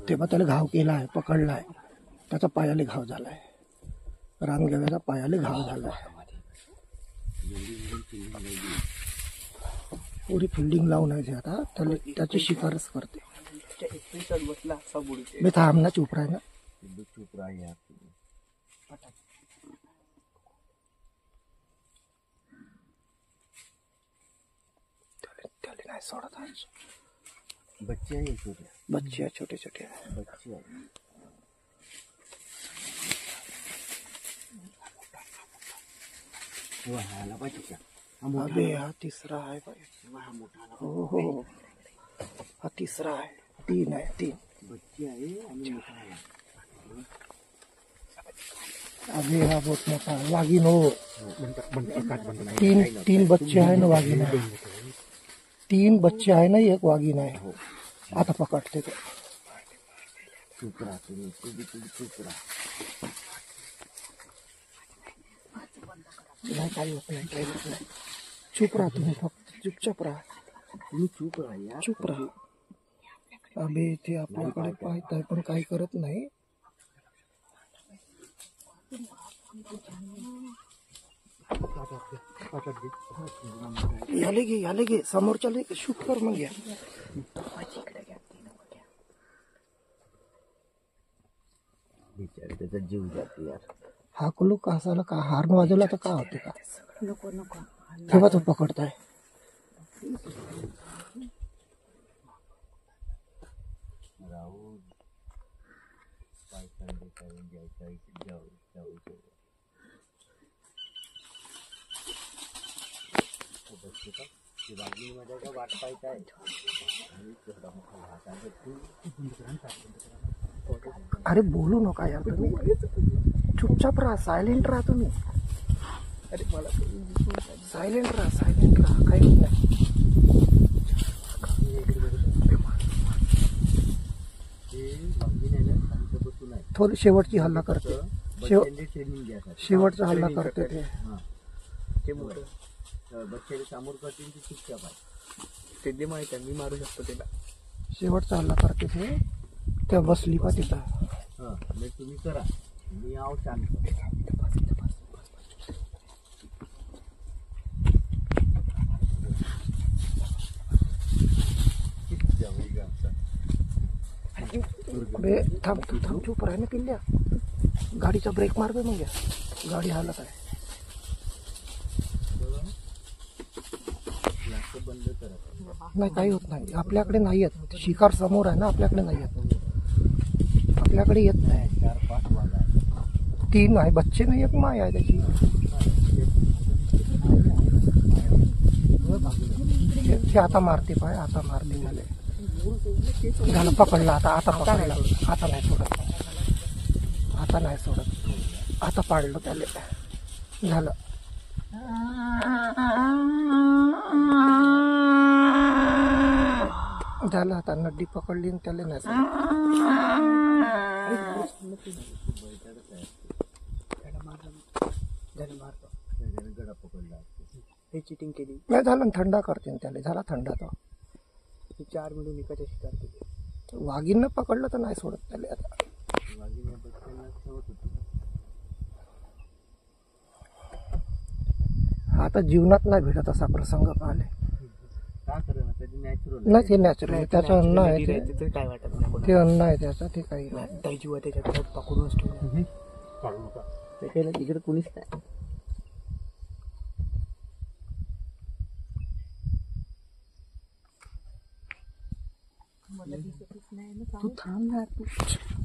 तेव्हा त्याला घाव केलाय, पकडलाय, त्याचा पायाला घाव झालाय, रानगव्याचा पायाला घाव झालाय. पुरी फिल्डिंग लावून आहे आता त्याला, त्याची शिकारच करते. मी थांब ना, चुप राह ना. चुप राहा यार. त्याला नाही सोडत आज. बच्चे आहे छोटे, बच्चे आहे छोटे छोटे बच्चे आहे. ह्याला पाहिजे का? अबे हा तिसरा आहे भाई. हो हो, हा तिसरा आहे. 3 आहे, 3 बच्चे आहे आणि मोठा आहे. अबे हा बहुत मोठा आहे. वाघीण हो. 3 बच्चे आहे ना वाघीण आहे. 3 बच्चे आहे ना, एक वाघीण आहे. आता पकडते ते. चुप राहा तुम्ही, चुप राहा. नाही, काही होत नाही, काही होत नाही. चुप राहा तुम्ही, फक्त चुपचाप राहा. तुम्ही चुप राहा यार. चुप राहा. अबे ते आपल्याकडे पाहत आहे पण काही करत नाही. याले घे समोरच्याला शूट कर मग. या बिचारे त्याचा जीव जातो यार. हा कुलू कासाला का हार्न वाजवला तर का होते का? नको नको. तेव्हा तो पकडताय. राहुल वाट पाहताय. अरे बोलू नका यार तुम्ही, चुपचाप राहा, सायलेंट राहा तुम्ही. अरे मला सायलेंट राहा, काही होत नाही. थोडी शेवटची हल्ला करते, शेवटचा हल्ला करते ते. बच्चे समोर करतील ते चुपचाप आहे. ते माहित आहे, मी मारू शकतो त्याला. शेवटचा हल्ला करते ते. त्या बसली पा तिथं. मग तुम्ही करा, मी आव शांत. अबे थांब चुप राह ना पिल्ल्या. गाडीचा ब्रेक मार बे मग. गाडी हालत आहे. बंद करा. नाही, काही होत नाही. आपल्याकडे नाही येत. शिकार समोर आहे ना, आपल्याकडे नाही येत. आपल्याकडे येत नाही. 4-5 वाघ आहे. 3 आहे बच्चे नाही, एक माय आहे त्याची. ते आता मारते पाय, आता मारते मला. झालं, पकडला आता पकडला. आता नाही सोडत, आता नाही सोडत. आता पाडलं त्याला. झालं. झालं, आता नड्डी पकडली आणि त्याला नाही सोडत. गडा पकडला. हे चिटिंग केली. नाही झालं, थंडा करते त्याला. झाला थंडा. तो 4 मिळून एकाच्या शिकार केली. वाघीनं पकडलं तर नाही सोडत त्याला आता. वाघीने बच्चांना ठेवत होती. आता जीवनात नाही भेटत असा प्रसंग पाहिले. का करेना, त्याची नॅचरल नाही, ते नॅचरल आहे. त्याचं अन्न आहे ते. त्याचं काय वाटत नाही. ते अन्न आहे त्याचं, ते काही नाही. त्या जीवा त्याच्याकडे पकडूनच ठेवलं. त्याच्याला तिकडे कुणीच नाही. तू थांब ना, तू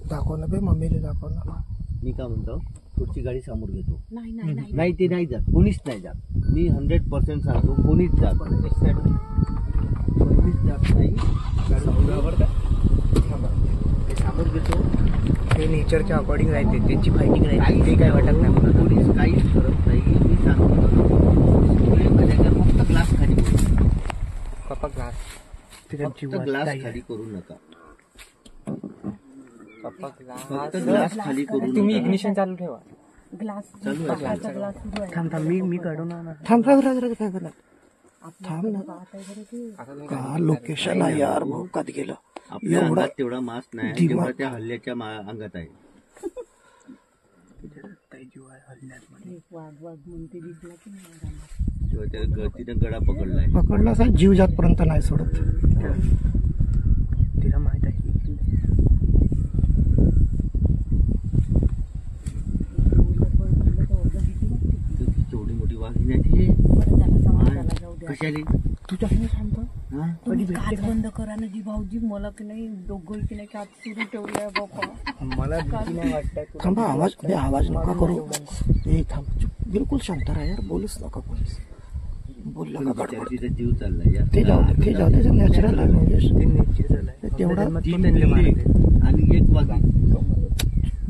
दाखव ना बे, मम्मीला दाखव ना. मी काय म्हणतो, पुढची गाडी समोर घेतो. नाही नाही ते नाही जात, कोणीच नाही जात. मी 100% सांगतो, कोणीच जात नाही. ते समोर घेतो. ते नेचरच्या अकॉर्डिंग राहते, त्यांची फायटिंग राहते. ते काय वाटत नाही मला. कोणीच काहीच करत नाही. मी सांगतो माझ्या फक्त ग्लास खाली करू. पप्पा ग्लास फक्त ग्लास खाली करू नका. पप्पा फक्त ग्लास खाली करू नका. तुम्ही इग्निशन चालू ठेवा. ग्लास चालू आहे. ग्लास सुरू आहे. थांब मी काढून आणा. थांब ना. थांब ना. का लोकेशन आहे यार, भोकात गेलं. आपल्या एवढा अंगात तेवढा मास नाही दिमाग- जेवढा त्या हल्ल्याच्या अंगात आहे. एक वाघ वाघ म्हणते दिसला की नाही रानात. तेव्हा त्या तिने गडा पकडलाय. पकडला साहेब जीव जातपर्यंत नाही सोडत. तिला माहित आहे तेवढी मोठी वाघीण आहे ती. बरं झालं समाजाला जाऊ द्या. कशाली तुझ्या हाताने शांत हा? तुम्ही काच बंद करा ना जी भाऊजी मला की नाही दोघं की नाही काच सुरू ठेवलंय बापा. मला भीती नाही वाटत. थांबा आवाज नका करू. ए थांब चुप. बिलकुल शांत राहा यार. बोलूच नका कोणीच. बोलला का बिचारी गडबड. तिचा जीव चाललाय यार. ते जाऊ दे नॅचरल आहे म्हणजे ते नेचर झालंय. तेवढा ती त्यांनी आणि एक वाघीण.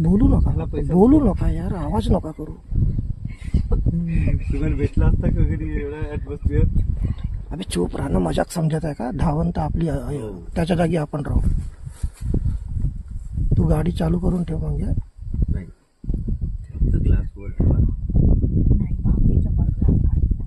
बोलू नका यार. आवाज नका करू. तुम्हाला भेटला असता का कधी एवढा ऍटमॉस्फिअर? अबे चूप राहणं मजाक समजत आहे का? धावंत आपली आहे. त्याच्या जागी आपण राहू. तू गाडी चालू करून ठेव म्हणजे. नाही फक्त ग्लास वर ठेवा. नाही भाऊजीचा पण ग्लास काढला.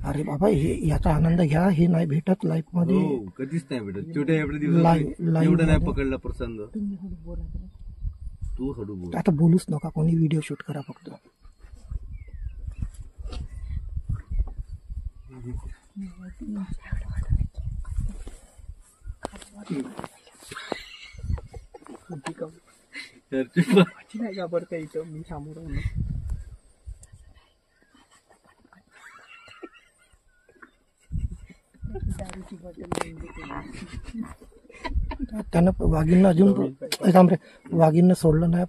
अरे बाबा हे याचा आनंद घ्या. हे नाही भेटत लाईफ मध्ये. हो कधीच नाही भेटत. छोट्या एवढ्या दिवसात लाईव्ह एवढं नाही मध्ये. पकडला प्रसंग. तुम्ही हळू बोला बरं. तू हळू बोल. आता बोलूच नका कोणी. व्हिडिओ शूट करा फक्त. चर्चेत नाही घाबरता इथं मी समोर आहे ना. दारूची बॉटल घेऊन देते. त्यानं वाघींना अजून थांब रे. वाघींना सोडलं नाही.